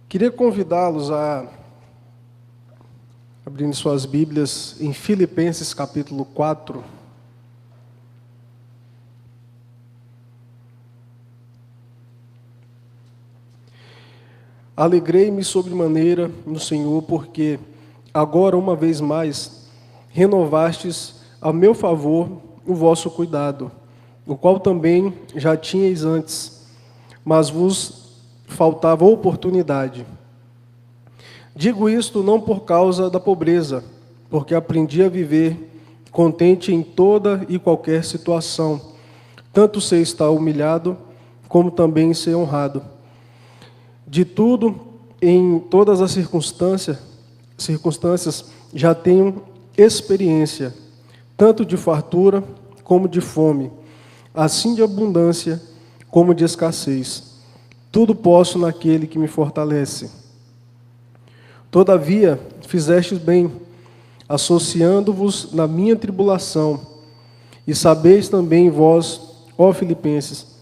Queria convidá-los a abrirem suas Bíblias em Filipenses capítulo 4. Alegrei-me sobremaneira no Senhor, porque agora, uma vez mais, renovastes a meu favor o vosso cuidado, o qual também já tinhais antes, mas vos faltava oportunidade. Digo isto não por causa da pobreza, porque aprendi a viver contente em toda e qualquer situação, tanto sei estar humilhado, como também ser honrado. De tudo, em todas as circunstâncias já tenho experiência, tanto de fartura como de fome, assim de abundância como de escassez. Tudo posso naquele que me fortalece. Todavia, fizestes bem, associando-vos na minha tribulação, e sabeis também vós, ó Filipenses,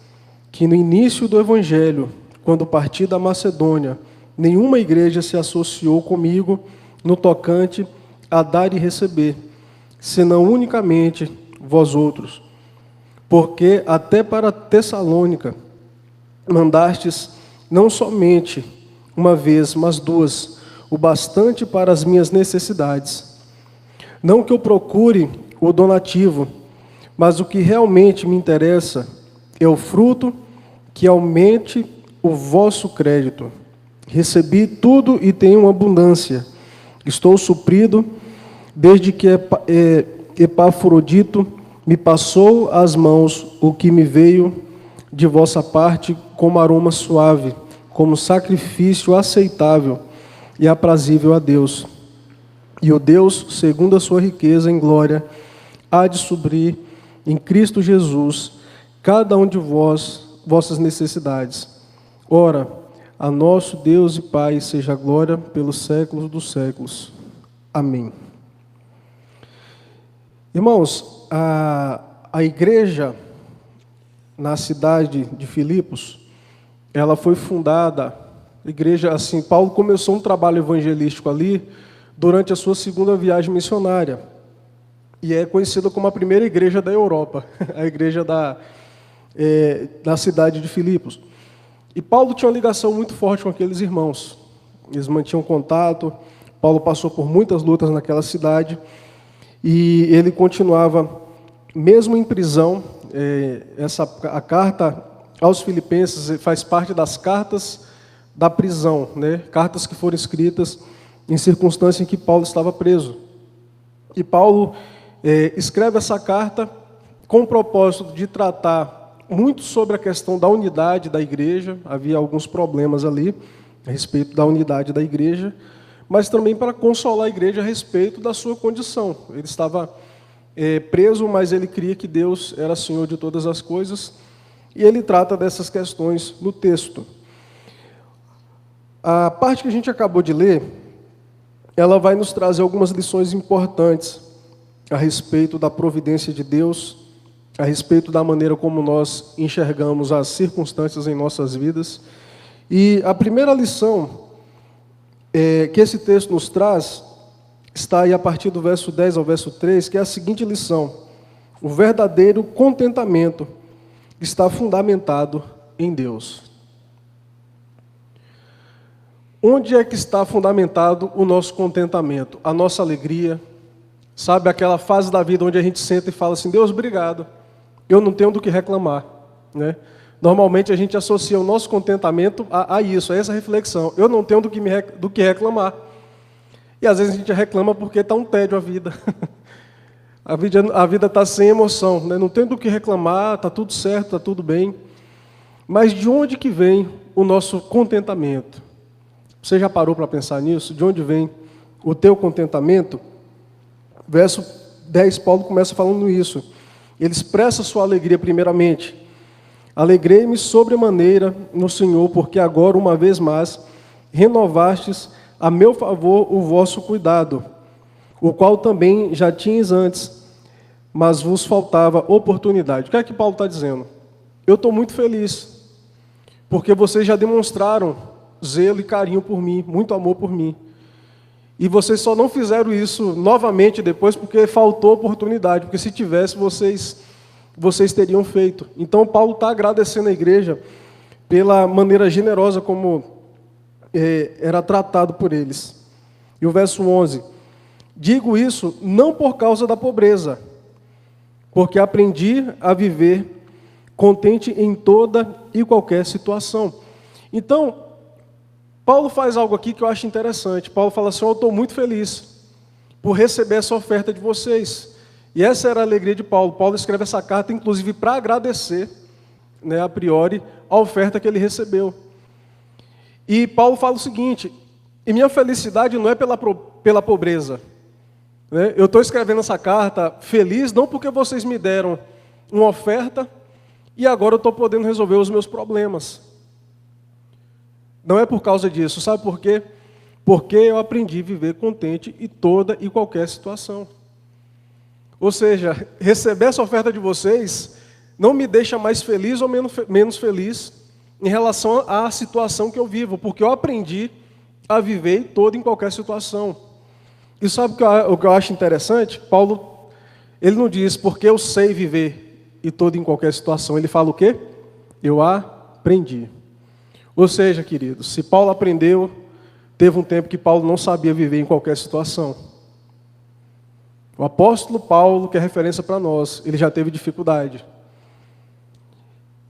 que no início do Evangelho, quando parti da Macedônia, nenhuma igreja se associou comigo no tocante a dar e receber, senão unicamente vós outros. Porque até para Tessalônica mandastes não somente uma vez, mas duas, o bastante para as minhas necessidades. Não que eu procure o donativo, mas o que realmente me interessa é o fruto que aumente o vosso crédito. Recebi tudo e tenho abundância. Estou suprido, desde que Epafrodito me passou às mãos o que me veio de vossa parte como aroma suave, como sacrifício aceitável e aprazível a Deus. E o Deus, segundo a sua riqueza em glória, há de suprir em Cristo Jesus cada um de vossas necessidades. Ora, a nosso Deus e Pai seja a glória pelos séculos dos séculos. Amém. Irmãos, a igreja na cidade de Filipos, ela foi fundada, Paulo começou um trabalho evangelístico ali durante a sua segunda viagem missionária, e é conhecida como a primeira igreja da Europa, a igreja da cidade de Filipos. E Paulo tinha uma ligação muito forte com aqueles irmãos, eles mantinham contato. Paulo passou por muitas lutas naquela cidade, e ele continuava, mesmo em prisão. A carta aos Filipenses faz parte das cartas da prisão, né? Cartas que foram escritas em circunstância em que Paulo estava preso. E Paulo escreve essa carta com o propósito de tratar muito sobre a questão da unidade da igreja. Havia alguns problemas ali a respeito da unidade da igreja, mas também para consolar a igreja a respeito da sua condição. Ele estava preso, mas ele cria que Deus era Senhor de todas as coisas, e ele trata dessas questões no texto. A parte que a gente acabou de ler, ela vai nos trazer algumas lições importantes a respeito da providência de Deus, a respeito da maneira como nós enxergamos as circunstâncias em nossas vidas. E a primeira lição que esse texto nos traz está aí a partir do verso 10 ao verso 3, que é a seguinte lição: o verdadeiro contentamento está fundamentado em Deus. Onde é que está fundamentado o nosso contentamento? A nossa alegria, sabe, aquela fase da vida onde a gente senta e fala assim: Deus, obrigado, eu não tenho do que reclamar, né? Normalmente a gente associa o nosso contentamento a isso, a essa reflexão: eu não tenho do que reclamar. E às vezes a gente reclama porque está um tédio a vida. A vida está sem emoção, né? Não tem do que reclamar, está tudo certo, está tudo bem. Mas de onde que vem o nosso contentamento? Você já parou para pensar nisso? De onde vem o teu contentamento? Verso 10, Paulo começa falando isso. Ele expressa sua alegria primeiramente. Alegrei-me sobremaneira no Senhor, porque agora, uma vez mais, renovastes a meu favor o vosso cuidado, o qual também já tinhas antes, mas vos faltava oportunidade. O que é que Paulo está dizendo? Eu estou muito feliz, porque vocês já demonstraram zelo e carinho por mim, muito amor por mim. E vocês só não fizeram isso novamente depois porque faltou oportunidade, porque se tivesse, vocês teriam feito. Então, Paulo está agradecendo a igreja pela maneira generosa como era tratado por eles. E o verso 11: digo isso não por causa da pobreza, porque aprendi a viver contente em toda e qualquer situação. Então, Paulo faz algo aqui que eu acho interessante. Paulo fala assim: eu estou muito feliz por receber essa oferta de vocês. E essa era a alegria de Paulo. Paulo escreve essa carta, inclusive, para agradecer, a priori, a oferta que ele recebeu. E Paulo fala o seguinte: e minha felicidade não é pela pobreza. Eu estou escrevendo essa carta feliz não porque vocês me deram uma oferta e agora eu estou podendo resolver os meus problemas. Não é por causa disso. Sabe por quê? Porque eu aprendi a viver contente em toda e qualquer situação. Ou seja, receber essa oferta de vocês não me deixa mais feliz ou menos feliz em relação à situação que eu vivo, porque eu aprendi a viver em toda e qualquer situação. E sabe o que eu acho interessante? Paulo, ele não diz porque eu sei viver em toda e qualquer situação. Ele fala o quê? Eu aprendi. Ou seja, queridos, se Paulo aprendeu, teve um tempo que Paulo não sabia viver em qualquer situação. O apóstolo Paulo, que é referência para nós, ele já teve dificuldade.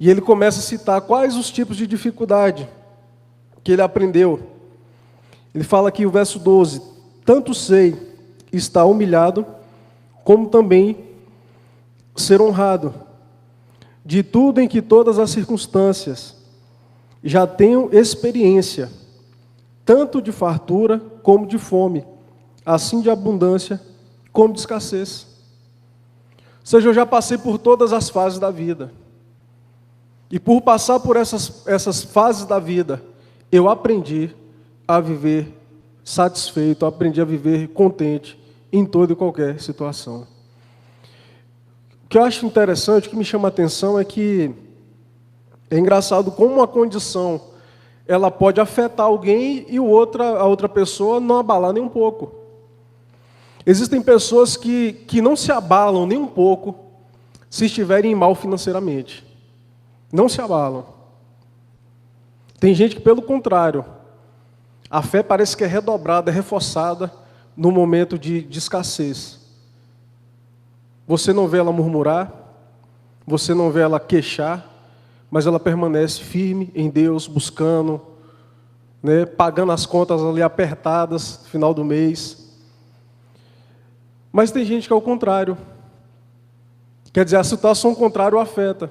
E ele começa a citar quais os tipos de dificuldade que ele aprendeu. Ele fala aqui o verso 12: tanto sei estar humilhado, como também ser honrado. De tudo em que todas as circunstâncias já tenho experiência, tanto de fartura como de fome, assim de abundância como de escassez. Ou seja, eu já passei por todas as fases da vida. E por passar por essas fases da vida, eu aprendi a viver satisfeito, eu aprendi a viver contente em toda e qualquer situação. O que eu acho interessante, o que me chama a atenção é que é engraçado como uma condição ela pode afetar alguém e a outra pessoa não abalar nem um pouco. Existem pessoas que não se abalam nem um pouco se estiverem mal financeiramente. Não se abalam. Tem gente que, pelo contrário, a fé parece que é redobrada, é reforçada no momento de escassez. Você não vê ela murmurar, você não vê ela queixar, mas ela permanece firme em Deus, buscando, pagando as contas ali apertadas no final do mês. Mas tem gente que é o contrário. Quer dizer, a situação contrária o afeta.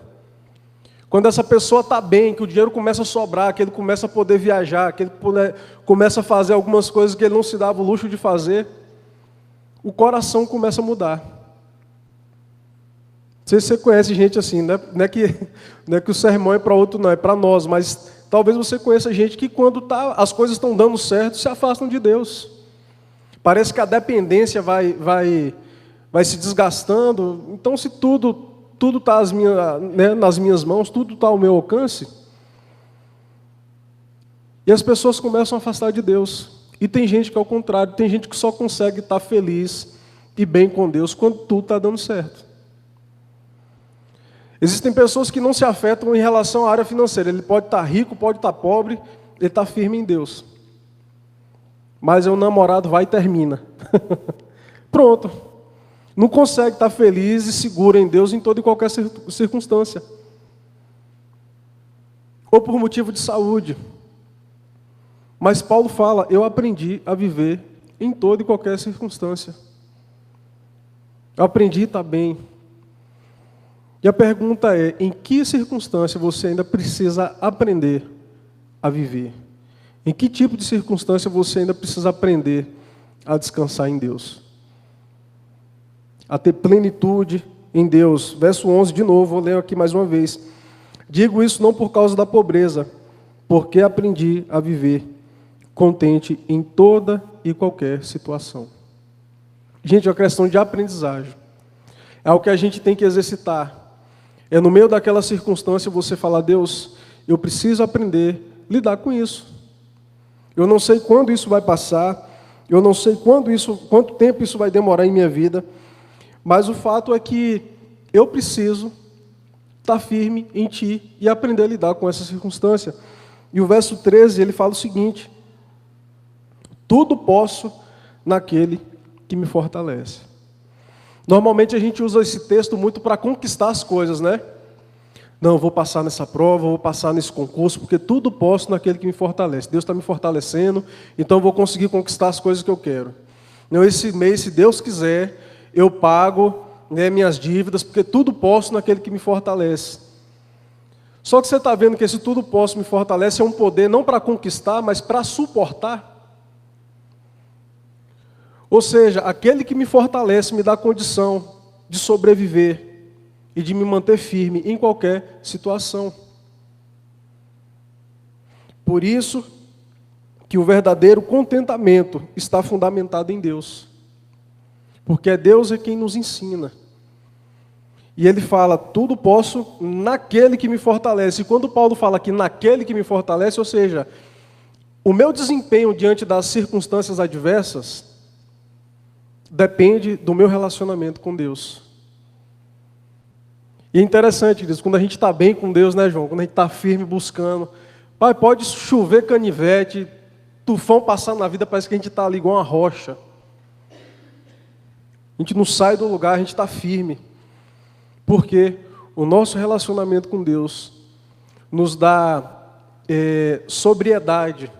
Quando essa pessoa está bem, que o dinheiro começa a sobrar, que ele começa a poder viajar, que ele começa a fazer algumas coisas que ele não se dava o luxo de fazer, o coração começa a mudar. Não sei se você conhece gente assim, não é que o sermão é para outro, não, é para nós, mas talvez você conheça gente que quando as coisas estão dando certo, se afastam de Deus. Parece que a dependência vai se desgastando. Então, se tudo está nas minhas mãos, tudo está ao meu alcance, e as pessoas começam a afastar de Deus. E tem gente que é o contrário, tem gente que só consegue estar feliz e bem com Deus quando tudo está dando certo. Existem pessoas que não se afetam em relação à área financeira. Ele pode estar rico, pode estar pobre, ele está firme em Deus. Mas o namorado vai e termina. Pronto. Não consegue estar feliz e seguro em Deus em toda e qualquer circunstância. Ou por motivo de saúde. Mas Paulo fala: eu aprendi a viver em toda e qualquer circunstância. Eu aprendi a estar bem. E a pergunta é: em que circunstância você ainda precisa aprender a viver? Em que tipo de circunstância você ainda precisa aprender a descansar em Deus? A ter plenitude em Deus. Verso 11 de novo, vou ler aqui mais uma vez. Digo isso não por causa da pobreza, porque aprendi a viver contente em toda e qualquer situação. Gente, é uma questão de aprendizagem. É o que a gente tem que exercitar. É no meio daquela circunstância você falar: Deus, eu preciso aprender a lidar com isso. Eu não sei quando isso vai passar, eu não sei quanto tempo isso vai demorar em minha vida, mas o fato é que eu preciso estar firme em Ti e aprender a lidar com essa circunstância. E o verso 13, ele fala o seguinte: tudo posso naquele que me fortalece. Normalmente a gente usa esse texto muito para conquistar as coisas, né? Não, eu vou passar nessa prova, eu vou passar nesse concurso, porque tudo posso naquele que me fortalece. Deus está me fortalecendo, então eu vou conseguir conquistar as coisas que eu quero. Não, esse mês, se Deus quiser, eu pago, né, minhas dívidas, porque tudo posso naquele que me fortalece. Só que você está vendo que esse tudo posso me fortalece é um poder não para conquistar, mas para suportar. Ou seja, aquele que me fortalece me dá condição de sobreviver e de me manter firme em qualquer situação. Por isso que o verdadeiro contentamento está fundamentado em Deus. Porque é Deus quem nos ensina. E ele fala, tudo posso naquele que me fortalece. E quando Paulo fala que naquele que me fortalece, ou seja, o meu desempenho diante das circunstâncias adversas depende do meu relacionamento com Deus. E é interessante, queridos, quando a gente está bem com Deus, né, João? Quando a gente está firme buscando. Pai, pode chover canivete, tufão passar na vida, parece que a gente está ali igual uma rocha. A gente não sai do lugar, a gente está firme. Porque o nosso relacionamento com Deus nos dá sobriedade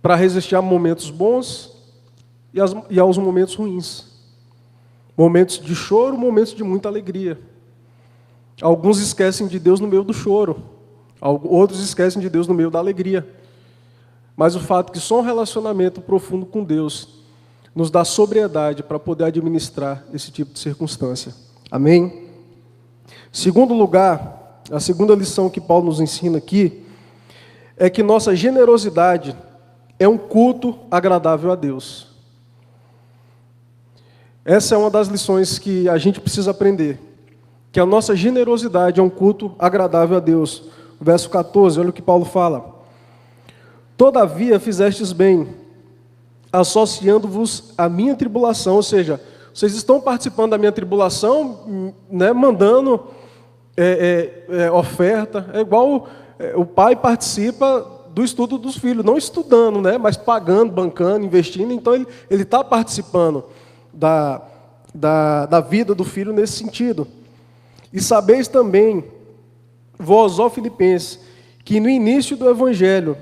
para resistir a momentos bons e aos momentos ruins. Momentos de choro, momentos de muita alegria. Alguns esquecem de Deus no meio do choro. Outros esquecem de Deus no meio da alegria. Mas o fato que só um relacionamento profundo com Deus nos dá sobriedade para poder administrar esse tipo de circunstância. Amém? Segundo lugar, a segunda lição que Paulo nos ensina aqui é que nossa generosidade é um culto agradável a Deus. Essa é uma das lições que a gente precisa aprender. Que a nossa generosidade é um culto agradável a Deus. Verso 14, olha o que Paulo fala. Todavia fizestes bem, associando-vos à minha tribulação. Ou seja, vocês estão participando da minha tribulação, né, mandando oferta. É igual o pai participa do estudo dos filhos, não estudando, né, mas pagando, bancando, investindo. Então ele está participando da vida do filho nesse sentido. E sabeis também, vós, ó Filipenses, que no início do Evangelho,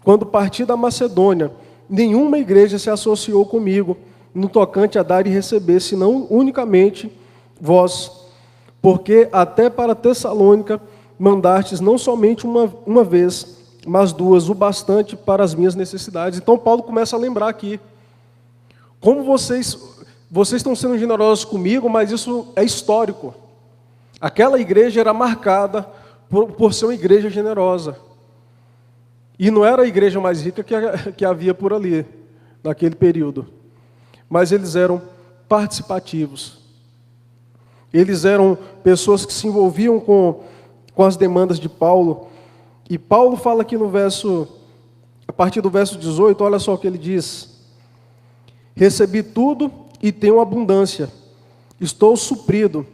quando parti da Macedônia, nenhuma igreja se associou comigo no tocante a dar e receber, senão unicamente vós. Porque até para Tessalônica mandastes não somente uma vez, mas duas, o bastante para as minhas necessidades. Então Paulo começa a lembrar aqui, como vocês estão sendo generosos comigo, mas isso é histórico. Aquela igreja era marcada por ser uma igreja generosa. E não era a igreja mais rica que havia por ali, naquele período. Mas eles eram participativos. Eles eram pessoas que se envolviam com as demandas de Paulo. E Paulo fala aqui a partir do verso 18, olha só o que ele diz. Recebi tudo e tenho abundância. Estou suprido.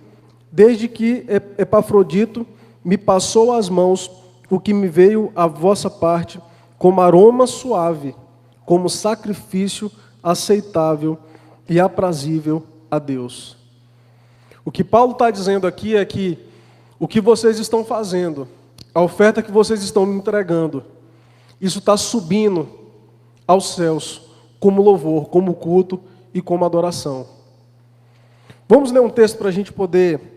Desde que Epafrodito me passou às mãos o que me veio à vossa parte, como aroma suave, como sacrifício aceitável e aprazível a Deus. O que Paulo está dizendo aqui é que o que vocês estão fazendo, a oferta que vocês estão me entregando, isso está subindo aos céus como louvor, como culto e como adoração. Vamos ler um texto para a gente poder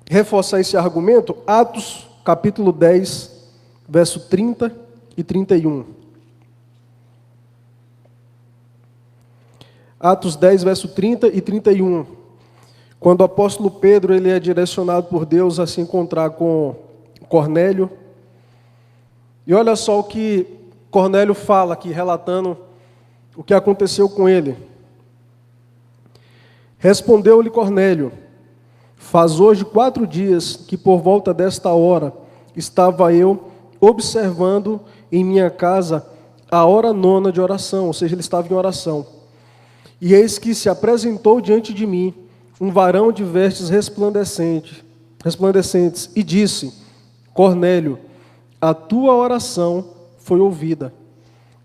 reforçar esse argumento. Atos, capítulo 10, verso 30 e 31. Atos 10, verso 30 e 31. Quando o apóstolo Pedro ele é direcionado por Deus a se encontrar com Cornélio. E olha só o que Cornélio fala aqui, relatando o que aconteceu com ele. Respondeu-lhe Cornélio: faz hoje 4 dias que por volta desta hora estava eu observando em minha casa a hora nona de oração, ou seja, ele estava em oração. E eis que se apresentou diante de mim um varão de vestes resplandecentes, e disse: Cornélio, a tua oração foi ouvida,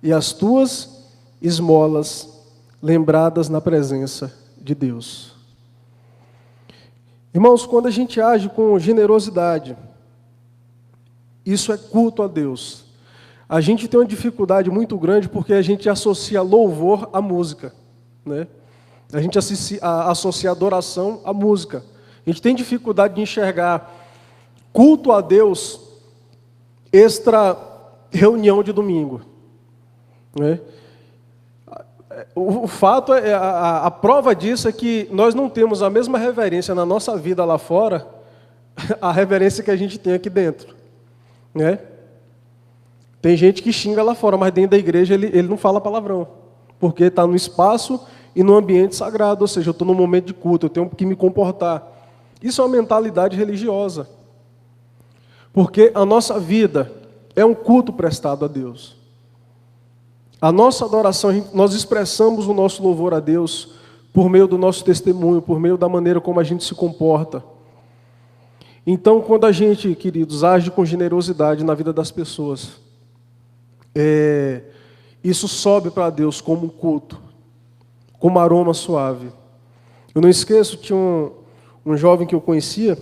e as tuas esmolas lembradas na presença de Deus. Irmãos, quando a gente age com generosidade, isso é culto a Deus. A gente tem uma dificuldade muito grande porque a gente associa louvor à música, né? A gente associa adoração à música. A gente tem dificuldade de enxergar culto a Deus extra reunião de domingo, né? O fato é, a prova disso é que nós não temos a mesma reverência na nossa vida lá fora, a reverência que a gente tem aqui dentro, né? Tem gente que xinga lá fora, mas dentro da igreja ele não fala palavrão, porque está no espaço e no ambiente sagrado, ou seja, eu estou num momento de culto, eu tenho que me comportar. Isso é uma mentalidade religiosa, porque a nossa vida é um culto prestado a Deus. A nossa adoração, nós expressamos o nosso louvor a Deus por meio do nosso testemunho, por meio da maneira como a gente se comporta. Então, quando a gente, queridos, age com generosidade na vida das pessoas, isso sobe para Deus como um culto, como aroma suave. Eu não esqueço, tinha um jovem que eu conhecia,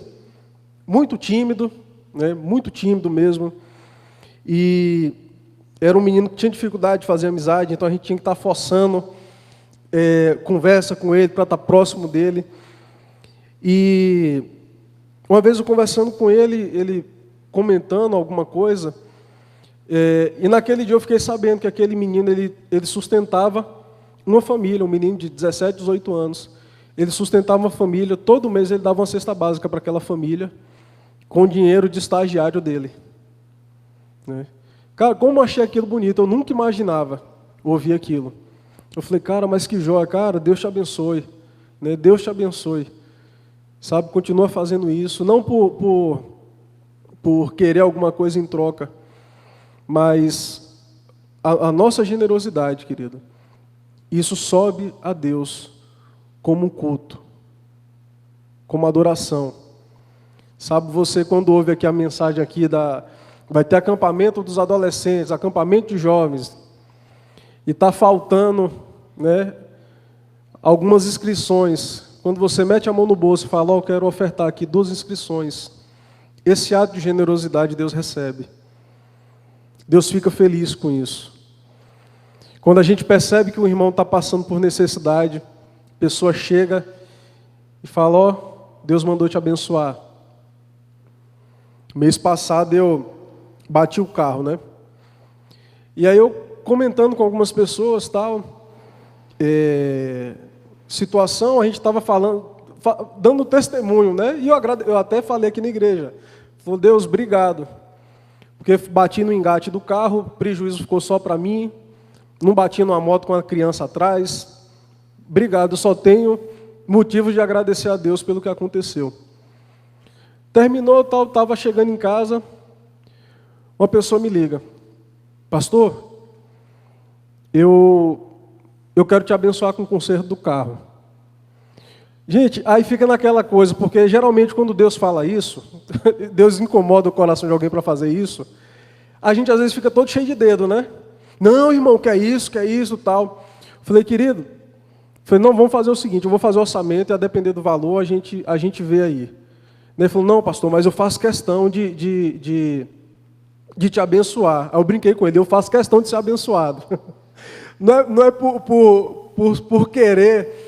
muito tímido, né, muito tímido mesmo, e era um menino que tinha dificuldade de fazer amizade, então a gente tinha que estar forçando conversa com ele para estar próximo dele. E uma vez eu conversando com ele comentando alguma coisa, e naquele dia eu fiquei sabendo que aquele menino ele sustentava uma família, um menino de 17, 18 anos. Ele sustentava uma família, todo mês ele dava uma cesta básica para aquela família, com dinheiro de estagiário dele, né? Cara, como eu achei aquilo bonito, eu nunca imaginava ouvir aquilo. Eu falei, cara, mas que joia, cara, Deus te abençoe, né? Deus te abençoe, sabe, continua fazendo isso, não por querer alguma coisa em troca, mas a nossa generosidade, querido, isso sobe a Deus como um culto, como adoração. Sabe, você quando ouve aqui a mensagem aqui vai ter acampamento dos adolescentes, acampamento de jovens, e está faltando, né, algumas inscrições. Quando você mete a mão no bolso e fala, eu quero ofertar aqui 2 inscrições, esse ato de generosidade Deus recebe. Deus fica feliz com isso. Quando a gente percebe que o irmão está passando por necessidade, a pessoa chega e fala, Deus mandou te abençoar. Mês passado eu bati o carro, né? E aí eu comentando com algumas pessoas, tal, situação, a gente estava falando, dando testemunho, né? E eu até falei aqui na igreja, falei, Deus, obrigado, porque bati no engate do carro, o prejuízo ficou só para mim, não bati numa moto com a criança atrás, obrigado, eu só tenho motivos de agradecer a Deus pelo que aconteceu. Terminou, tal, estava chegando em casa, uma pessoa me liga, pastor, eu quero te abençoar com o conserto do carro. Gente, aí fica naquela coisa, porque geralmente quando Deus fala isso, Deus incomoda o coração de alguém para fazer isso, a gente às vezes fica todo cheio de dedo, né? Não, irmão, que é isso, tal. Falei, querido, não, vamos fazer o seguinte, eu vou fazer o orçamento e a depender do valor, a gente vê aí. Ele falou, não, pastor, mas eu faço questão de te abençoar. Aí eu brinquei com ele, eu faço questão de ser abençoado. Não é por querer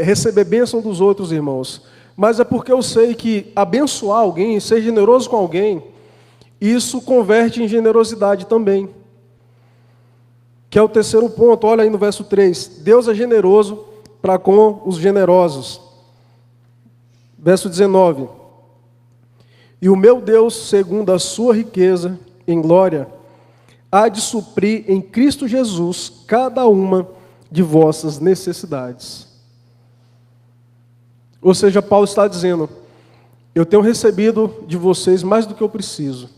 receber bênção dos outros irmãos, mas é porque eu sei que abençoar alguém, ser generoso com alguém, isso converte em generosidade também. Que é o terceiro ponto, olha aí no verso 3. Deus é generoso para com os generosos. Verso 19. E o meu Deus, segundo a sua riqueza em glória, há de suprir em Cristo Jesus cada uma de vossas necessidades. Ou seja, Paulo está dizendo, eu tenho recebido de vocês mais do que eu preciso.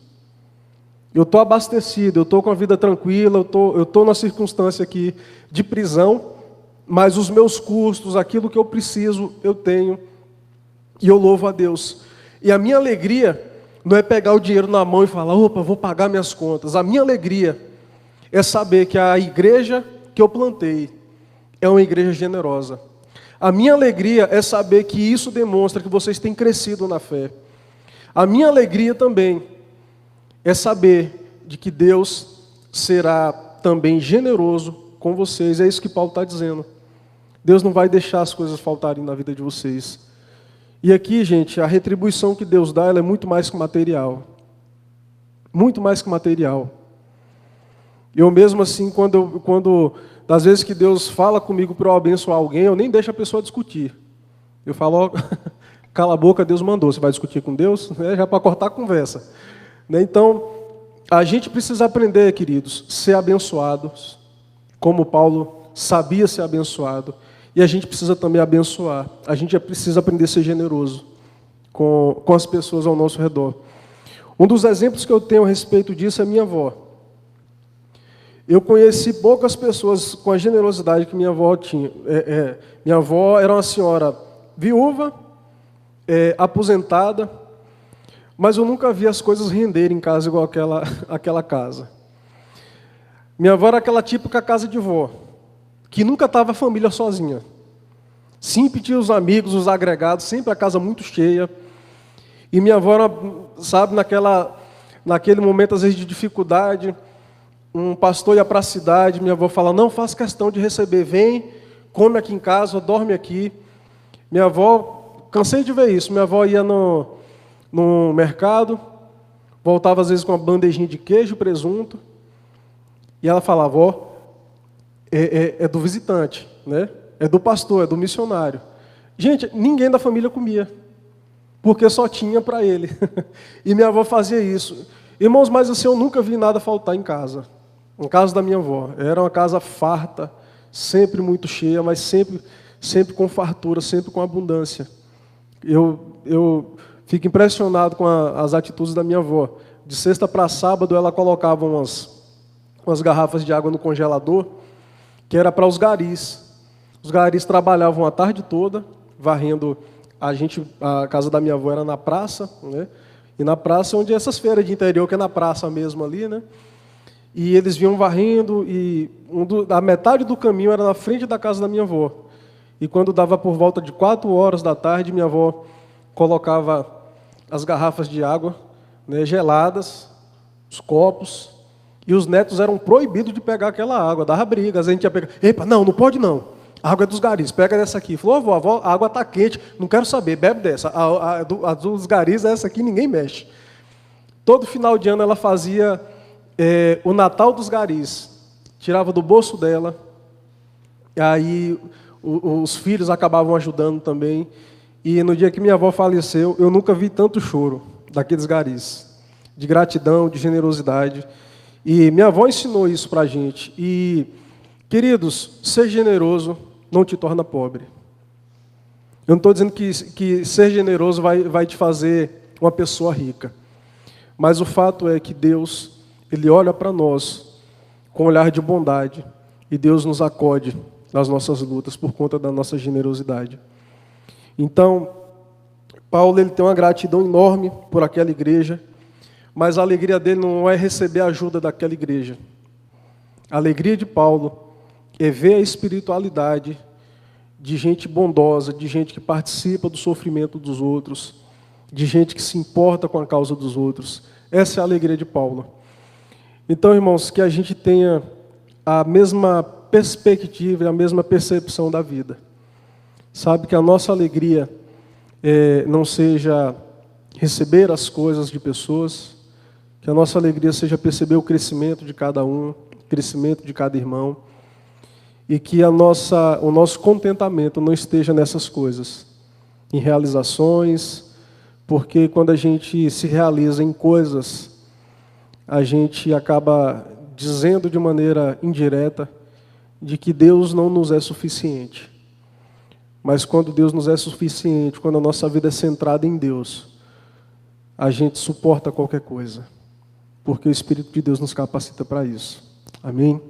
Eu estou abastecido, eu estou com a vida tranquila, eu estou numa circunstância aqui de prisão, mas os meus custos, aquilo que eu preciso, eu tenho, e eu louvo a Deus. E a minha alegria não é pegar o dinheiro na mão e falar, opa, vou pagar minhas contas. A minha alegria é saber que a igreja que eu plantei é uma igreja generosa. A minha alegria é saber que isso demonstra que vocês têm crescido na fé. A minha alegria também é saber de que Deus será também generoso com vocês. É isso que Paulo está dizendo. Deus não vai deixar as coisas faltarem na vida de vocês. E aqui, gente, a retribuição que Deus dá, ela é muito mais que material. Muito mais que material. Eu mesmo assim, quando das vezes que Deus fala comigo para eu abençoar alguém, eu nem deixo a pessoa discutir. Eu falo, ó, cala a boca, Deus mandou. Você vai discutir com Deus? Já para cortar a conversa. Então, a gente precisa aprender, queridos, ser abençoados, como Paulo sabia ser abençoado. E a gente precisa também abençoar. A gente precisa aprender a ser generoso com as pessoas ao nosso redor. Um dos exemplos que eu tenho a respeito disso é minha avó. Eu conheci poucas pessoas com a generosidade que minha avó tinha. Minha avó era uma senhora viúva, aposentada, mas eu nunca vi as coisas renderem em casa igual aquela casa. Minha avó era aquela típica casa de vó, que nunca estava a família sozinha. Sempre tinha os amigos, os agregados, sempre a casa muito cheia. E minha avó era, sabe, naquele momento, às vezes, de dificuldade, um pastor ia para a cidade, minha avó fala, não, faço questão de receber, vem, come aqui em casa, dorme aqui. Minha avó, cansei de ver isso, minha avó ia no mercado, voltava às vezes com uma bandejinha de queijo, presunto, e ela falava, ó, é do visitante, né? É do pastor, é do missionário. Gente, ninguém da família comia, porque só tinha para ele. E minha avó fazia isso. Irmãos, mas assim, eu nunca vi nada faltar em casa da minha avó. Era uma casa farta, sempre muito cheia, mas sempre com fartura, sempre com abundância. Eu fico impressionado com as atitudes da minha avó. De sexta para sábado, ela colocava umas garrafas de água no congelador, que era para os garis. Os garis trabalhavam a tarde toda, varrendo. A casa da minha avó era na praça, né? E na praça, onde essas feiras de interior, que é na praça mesmo ali, né? E eles vinham varrendo, e a metade do caminho era na frente da casa da minha avó. E quando dava por volta de 4 horas da tarde, minha avó colocava as garrafas de água, né, geladas, os copos, e os netos eram proibidos de pegar aquela água, dava briga. A gente ia pegar, epa, não pode não. A água é dos garis, pega dessa aqui. Falou, avó, a água está quente, não quero saber, bebe dessa. A dos garis, essa aqui ninguém mexe. Todo final de ano ela fazia o Natal dos garis. Tirava do bolso dela, aí os filhos acabavam ajudando também. E no dia que minha avó faleceu, eu nunca vi tanto choro daqueles garis. De gratidão, de generosidade. E minha avó ensinou isso para a gente. E, queridos, ser generoso não te torna pobre. Eu não estou dizendo que ser generoso vai te fazer uma pessoa rica. Mas o fato é que Deus, Ele olha para nós com um olhar de bondade. E Deus nos acode nas nossas lutas por conta da nossa generosidade. Então, Paulo ele tem uma gratidão enorme por aquela igreja. Mas a alegria dele não é receber a ajuda daquela igreja. A alegria de Paulo é ver a espiritualidade de gente bondosa, de gente que participa do sofrimento dos outros, de gente que se importa com a causa dos outros. Essa é a alegria de Paulo. Então, irmãos, que a gente tenha a mesma perspectiva e a mesma percepção da vida. Sabe, que a nossa alegria não seja receber as coisas de pessoas, que a nossa alegria seja perceber o crescimento de cada um, o crescimento de cada irmão, e que o nosso contentamento não esteja nessas coisas, em realizações, porque quando a gente se realiza em coisas, a gente acaba dizendo de maneira indireta de que Deus não nos é suficiente. Mas quando Deus nos é suficiente, quando a nossa vida é centrada em Deus, a gente suporta qualquer coisa. porque o Espírito de Deus nos capacita para isso. Amém?